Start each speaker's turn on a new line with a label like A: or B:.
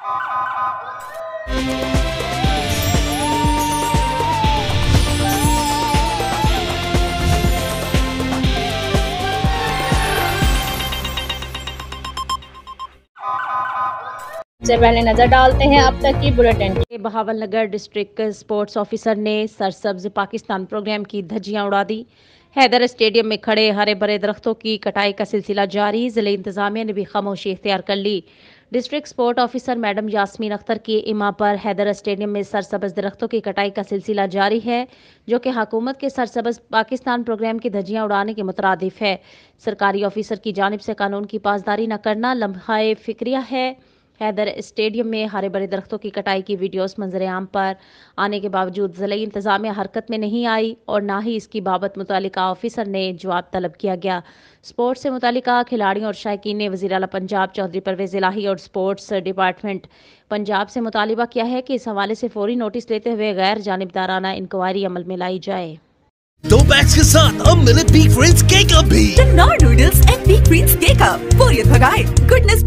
A: से पहले नजर डालते हैं अब तक की bulletin.
B: Bahawalnagar district sports officer ने सरसब्ज पाकिस्तान प्रोग्राम की धज्जियां उड़ा दी। हैदर स्टेडियम में खड़े हरे भरे दरख्तों की कटाई का सिलसिला जारी। जिले इंतजामिया ने भी खामोशी इख्तियार कर ली। District sport officer madam Yasmeen Akhtar की इमा पर हैदर स्टेडियम में सरसब्ज दरख्तों की कटाई का सिलसिला जारी है, जो कि हुकूमत के सरसब्ज पाकिस्तान प्रोग्राम की धज्जियां उड़ाने के मुतरादिफ है। सरकारी ऑफिसर की जानिब से कानून की पासदारी न करना लम्हाए फिक्रिया है। हैदर स्टेडियम में हरे भरे दरख्तों की कटाई की वीडियोस मंजर आम पर आने के बावजूद ज़िले इंतजामिया हरकत में नहीं आई और ना ही इसकी बाबत मुतालिका ऑफिसर ने जवाब तलब किया गया। स्पोर्ट्स से मुतालिका खिलाड़ियों और शायकीन ने वज़ीर आला पंजाब चौधरी परवेज़ इलाही और स्पोर्ट्स डिपार्टमेंट पंजाब से मुतालिबा किया है कि इस हवाले से फौरी नोटिस लेते हुए गैर जानिबदाराना इंक्वायरी अमल में लाई जाए।
C: 2 बैग्स के साथ अब मिले पीक प्रिंस केक अप भी।
D: Noodles and peak Prince cake up बोरियत भगाए, गुडनेस